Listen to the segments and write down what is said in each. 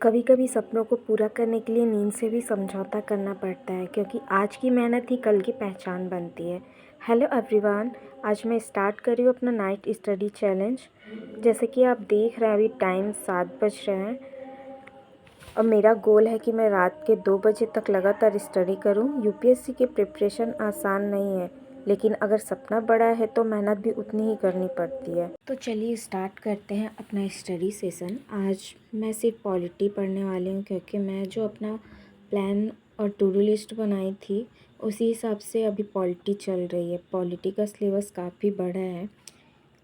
कभी कभी सपनों को पूरा करने के लिए नींद से भी समझौता करना पड़ता है, क्योंकि आज की मेहनत ही कल की पहचान बनती है। हेलो एवरीवन, आज मैं स्टार्ट कर रही हूँ अपना नाइट स्टडी चैलेंज। जैसे कि आप देख रहे हैं, अभी टाइम 7 बज रहे हैं और मेरा गोल है कि मैं रात के 2 बजे तक लगातार स्टडी करूँ। यूपीएससी की प्रिपरेशन आसान नहीं है, लेकिन अगर सपना बड़ा है तो मेहनत भी उतनी ही करनी पड़ती है। तो चलिए स्टार्ट करते हैं अपना स्टडी सेशन। आज मैं सिर्फ पॉलिटी पढ़ने वाली हूँ, क्योंकि मैं जो अपना प्लान और टू डू लिस्ट बनाई थी उसी हिसाब से अभी पॉलिटी चल रही है। पॉलिटी का सिलेबस काफ़ी बड़ा है,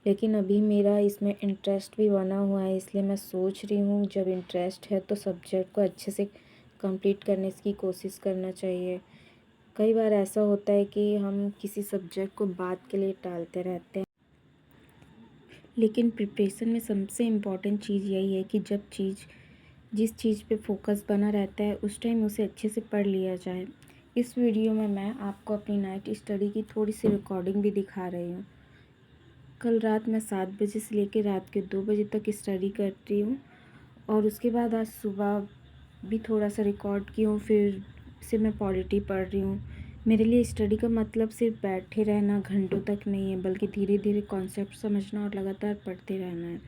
लेकिन अभी मेरा इसमें इंटरेस्ट भी बना हुआ है, इसलिए मैं सोच रही हूँ जब इंटरेस्ट है तो सब्जेक्ट को अच्छे से कंप्लीट करने की कोशिश करना चाहिए। कई बार ऐसा होता है कि हम किसी सब्जेक्ट को बाद के लिए टालते रहते हैं, लेकिन प्रिपरेशन में सबसे इम्पॉर्टेंट चीज़ यही है कि जिस चीज़ पे फोकस बना रहता है उस टाइम उसे अच्छे से पढ़ लिया जाए। इस वीडियो में मैं आपको अपनी नाइट स्टडी की थोड़ी सी रिकॉर्डिंग भी दिखा रही हूँ। कल रात मैं 7 बजे से लेकर रात के 2 बजे तक स्टडी करती हूँ, और उसके बाद आज सुबह भी थोड़ा सा रिकॉर्ड की हूँ, फिर से मैं पॉलिटी पढ़ रही हूँ। मेरे लिए स्टडी का मतलब सिर्फ बैठे रहना घंटों तक नहीं है, बल्कि धीरे धीरे कॉन्सेप्ट समझना और लगातार पढ़ते रहना है।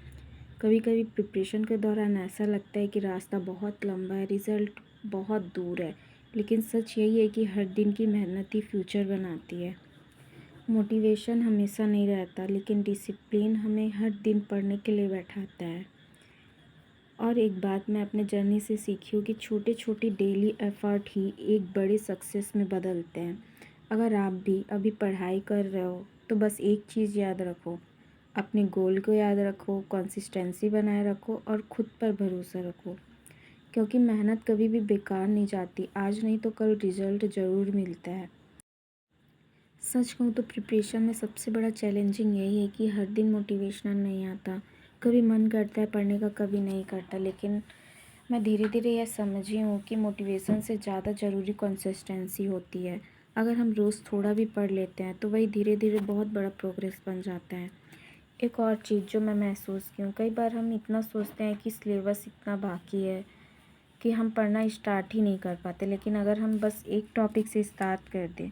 कभी कभी प्रिपरेशन के दौरान ऐसा लगता है कि रास्ता बहुत लंबा है, रिज़ल्ट बहुत दूर है, लेकिन सच यही है कि हर दिन की मेहनत ही फ्यूचर बनाती है। मोटिवेशन हमेशा नहीं रहता, लेकिन डिसिप्लिन हमें हर दिन पढ़ने के लिए बैठाता है। और एक बात मैं अपने जर्नी से सीखी हूँ कि छोटे छोटे डेली एफर्ट ही एक बड़े सक्सेस में बदलते हैं। अगर आप भी अभी पढ़ाई कर रहे हो तो बस एक चीज़ याद रखो, अपने गोल को याद रखो, कंसिस्टेंसी बनाए रखो और खुद पर भरोसा रखो, क्योंकि मेहनत कभी भी बेकार नहीं जाती। आज नहीं तो कल रिजल्ट ज़रूर मिलता है। सच कहूँ तो प्रिपरेशन में सबसे बड़ा चैलेंजिंग यही है कि हर दिन मोटिवेशनल नहीं आता। कभी मन करता है पढ़ने का, कभी नहीं करता, लेकिन मैं धीरे धीरे यह समझी हूँ कि मोटिवेशन से ज़्यादा ज़रूरी कंसिस्टेंसी होती है। अगर हम रोज़ थोड़ा भी पढ़ लेते हैं तो वही धीरे धीरे बहुत बड़ा प्रोग्रेस बन जाता है। एक और चीज़ जो मैं महसूस की हूँ, कई बार हम इतना सोचते हैं कि सिलेबस इतना बाकी है कि हम पढ़ना स्टार्ट ही नहीं कर पाते, लेकिन अगर हम बस एक टॉपिक से स्टार्ट कर दें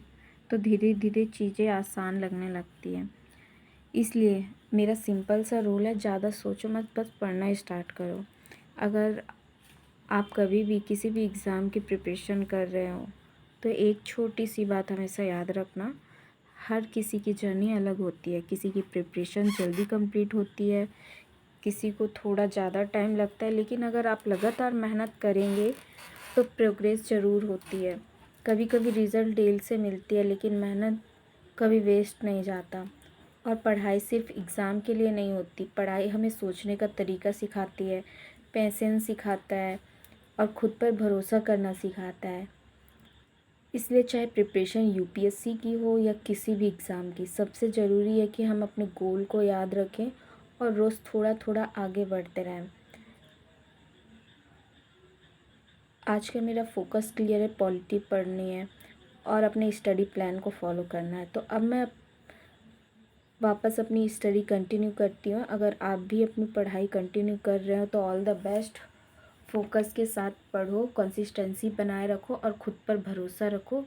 तो धीरे धीरे चीज़ें आसान लगने लगती हैं। इसलिए मेरा सिंपल सा रूल है, ज़्यादा सोचो मत, बस पढ़ना स्टार्ट करो। अगर आप कभी भी किसी भी एग्ज़ाम की प्रिपरेशन कर रहे हो तो एक छोटी सी बात हमेशा याद रखना, हर किसी की जर्नी अलग होती है। किसी की प्रिपरेशन जल्दी कंप्लीट होती है, किसी को थोड़ा ज़्यादा टाइम लगता है, लेकिन अगर आप लगातार मेहनत करेंगे तो प्रोग्रेस ज़रूर होती है। कभी कभी रिज़ल्ट देर से मिलती है, लेकिन मेहनत कभी वेस्ट नहीं जाता। और पढ़ाई सिर्फ एग्ज़ाम के लिए नहीं होती, पढ़ाई हमें सोचने का तरीका सिखाती है, पेशेंस सिखाता है और खुद पर भरोसा करना सिखाता है। इसलिए चाहे प्रिपरेशन यूपीएससी की हो या किसी भी एग्ज़ाम की, सबसे ज़रूरी है कि हम अपने गोल को याद रखें और रोज़ थोड़ा थोड़ा आगे बढ़ते रहें। आज का मेरा फोकस क्लियर है, पॉलिटी पढ़नी है और अपने स्टडी प्लान को फॉलो करना है। तो अब मैं वापस अपनी स्टडी कंटिन्यू करती हूँ। अगर आप भी अपनी पढ़ाई कंटिन्यू कर रहे हो तो ऑल द बेस्ट। फोकस के साथ पढ़ो, कंसिस्टेंसी बनाए रखो और खुद पर भरोसा रखो।